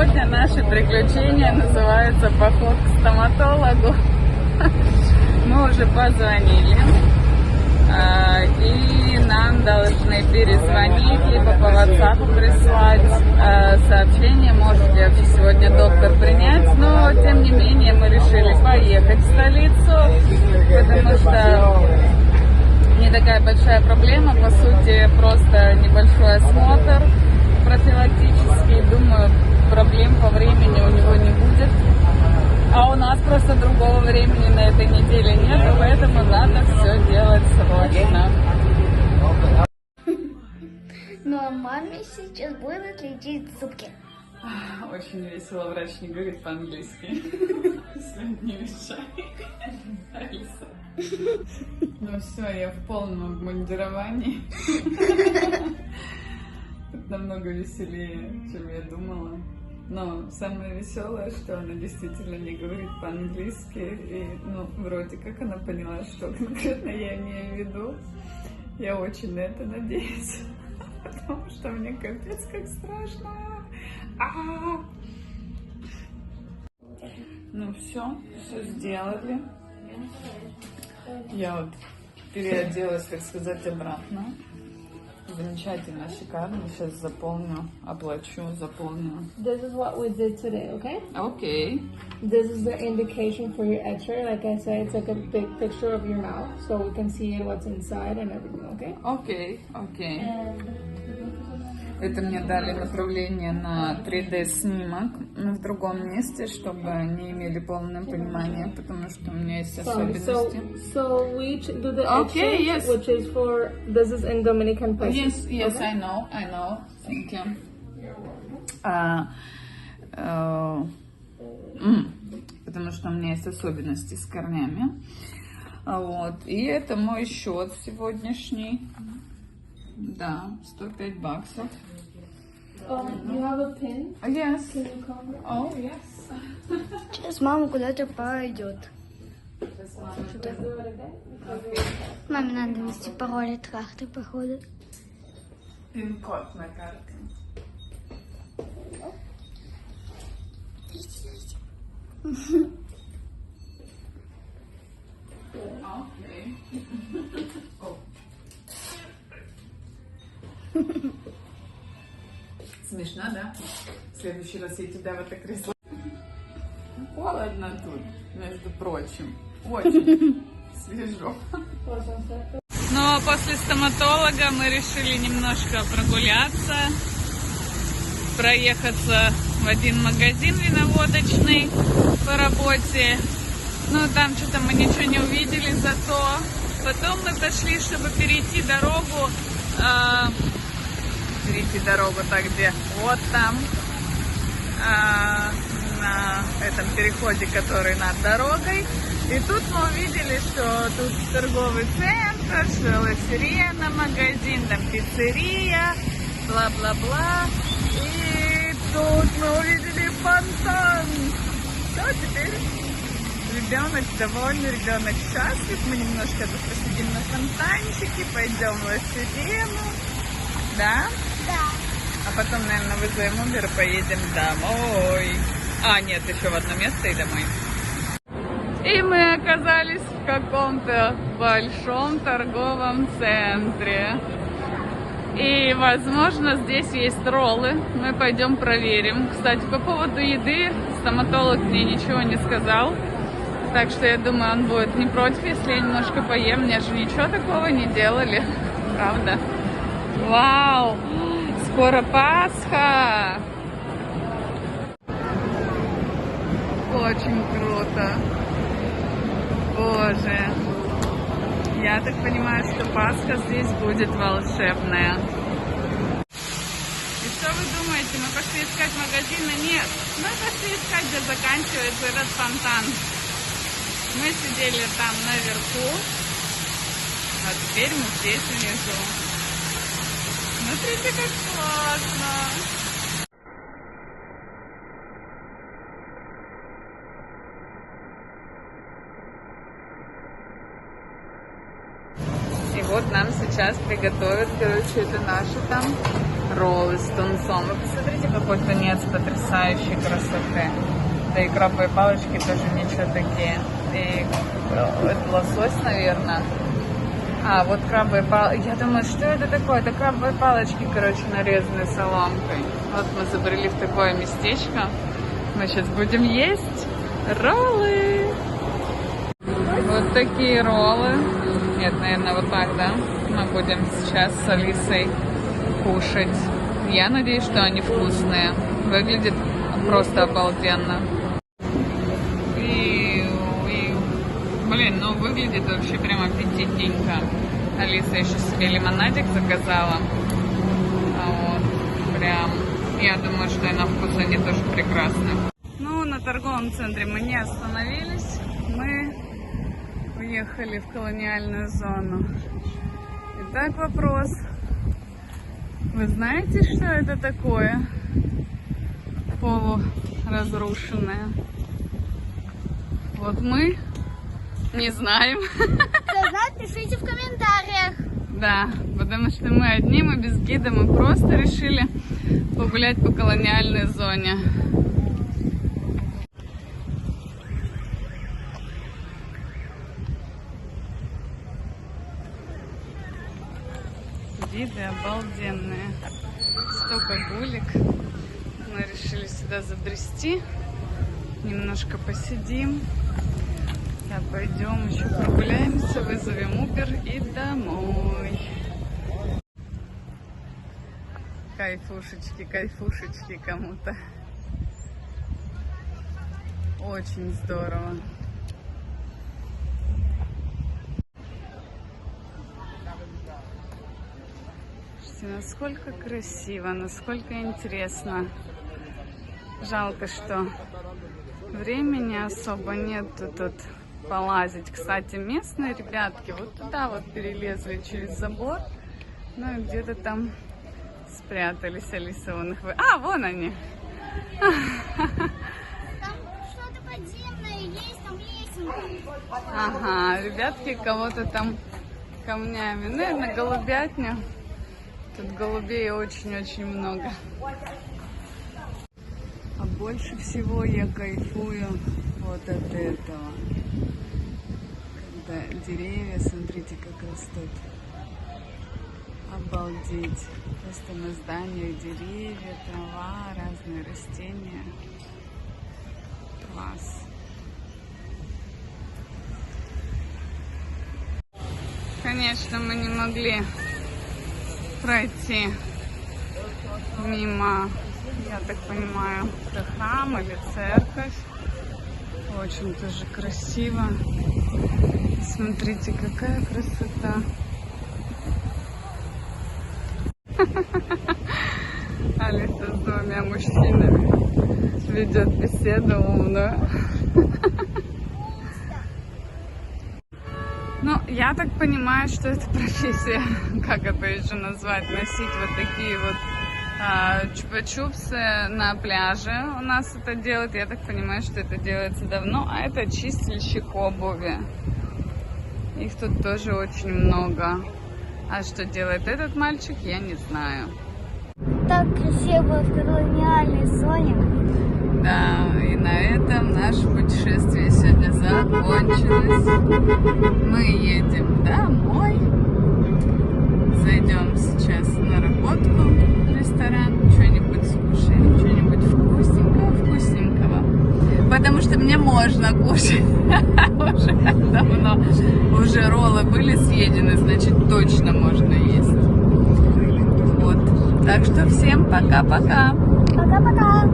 Сегодня наши приключения называются поход к стоматологу. Мы уже позвонили, и нам должны перезвонить, либо по WhatsApp прислать сообщение, может ли вообще сегодня доктор принять. Но, тем не менее, мы решили поехать в столицу, потому что не такая большая проблема, по сути, просто небольшой осмотр профилактический. Думаю, проблем по времени у него не будет. А у нас просто другого времени на этой неделе нет, поэтому надо все делать срочно. Ну а маме сейчас будут лечить зубки. Очень весело, врач не говорит по-английски. Не мешай, Алиса. Ну все, я в полном обмундировании. Это намного веселее, чем я думала. Но самое веселое, что она действительно не говорит по-английски. И, вроде как она поняла, что конкретно я имею в виду. Я очень на это надеюсь. Потому что мне капец как страшно. Ну все сделали. Я вот переоделась, так сказать, обратно. Замечательно, шикарно. Сейчас заполню, оплачу, заполню. This is what we did today, okay? Окей. This is the indication for your etcher. Like I said, it's like a big picture of your mouth, so we can see what's inside and everything, okay? Окей. Это мне дали направление на 3D-снимок в другом месте, чтобы они имели полное понимание, потому что у меня есть особенности. So we do the Okay, etching, yes. which is for, this is in Dominican pesos. Yes, okay? I know. Thank you. Потому что у меня есть особенности с корнями. Вот. И это мой счет сегодняшний. Да, $105. You have a pin? Yes. Can you cover? Oh, yes. Сейчас мама куда-то пойдет. Маме надо ввести пароль от карты, походу. Пин-код на карте. Окей. Смешно, да? В следующий раз я тебя в это кресло. Холодно тут, между прочим. Очень свежо. Но после стоматолога мы решили немножко прогуляться, проехаться в один магазин виноводочный по работе. Ну, там что-то мы ничего не увидели, зато потом мы пошли, чтобы перейти дорогу. Перейти дорогу так где? Вот там, на этом переходе, который над дорогой. И тут мы увидели, что тут торговый центр, Шелла Сирена, магазин, там пиццерия, бла-бла-бла. И тут мы увидели фонтан. Что теперь? Ребенок довольный, ребенок счастлив. Мы немножко тут посидим на фонтанчике, пойдем в Ла Сирену. Да? Да. А потом, наверное, вызовем Uber и поедем домой. Нет, еще в одно место и домой. И мы оказались в каком-то большом торговом центре. И, возможно, здесь есть роллы. Мы пойдем проверим. Кстати, по поводу еды стоматолог мне ничего не сказал. Так что я думаю, он будет не против, если я немножко поем. Мне же ничего такого не делали. Правда? Вау! Скоро Пасха! Очень круто! Боже! Я так понимаю, что Пасха здесь будет волшебная. И что вы думаете? Мы пошли искать магазины? Нет! Мы пошли искать, где заканчивается этот фонтан. Мы сидели там наверху, а теперь мы здесь внизу. Смотрите, как классно! И вот нам сейчас приготовят, короче, это наши там роллы с тунцом. Вы посмотрите, какой тунец потрясающей красоты. Да и крабовые палочки тоже ничего такие. И это лосось, наверное. А, вот крабовые палочки. Я думаю, что это такое? Это крабовые палочки, короче, нарезанные соломкой. Вот мы забрели в такое местечко. Мы сейчас будем есть роллы. Вот такие роллы. Нет, наверное, вот так, да? Мы будем сейчас с Алисой кушать. Я надеюсь, что они вкусные. Выглядит просто обалденно. Блин, ну выглядит вообще прям аппетитненько. Алиса еще себе лимонадик заказала. Вот, прям, я думаю, что и на вкус они тоже прекрасны. Ну, на торговом центре мы не остановились. Мы уехали в колониальную зону. Итак, вопрос. Вы знаете, что это такое? Полуразрушенное. Вот мы не знаем. Кто знает, пишите в комментариях. Да, потому что мы одни, мы без гида, мы просто решили погулять по колониальной зоне. Виды обалденные. Столько гулек. Мы решили сюда забрести. Немножко посидим. Да, пойдем еще прогуляемся, вызовем Uber и домой. Кайфушечки, кайфушечки кому-то. Очень здорово. Слушайте, насколько красиво, насколько интересно. Жалко, что времени особо нету тут полазить. Кстати, местные ребятки вот туда вот перелезли через забор. Ну и где-то там спрятались. Алиса, вон их А, вон они! Там что-то подземное есть, там лесенка. Ага, ребятки кого-то там камнями. Наверное, голубятня. Тут голубей очень-очень много. А больше всего я кайфую вот от этого. Когда деревья, смотрите, как растут. Обалдеть. Просто на зданиях деревья, трава, разные растения. Класс. Конечно, мы не могли пройти мимо, я так понимаю, это храм или церковь. Очень тоже красиво. Смотрите, какая красота. Алиса с двумя мужчинами ведет беседу умную. Ну, я так понимаю, что это профессия, как это еще назвать, носить вот такие вот чупа-чупсы на пляже. У нас это делают, я так понимаю, что это делается давно, а это чистильщик обуви. Их тут тоже очень много. А что делает этот мальчик, я не знаю. Так красиво в колониальной зоне. Да, и на этом наше путешествие сегодня закончилось. Мы едем домой. Зайдем сейчас на работку в ресторан, что-нибудь скушаем, что-нибудь вкусненького. Потому что мне можно кушать уже давно. Уже роллы были съедены, значит точно можно есть. Вот. Так что всем пока-пока. Пока-пока.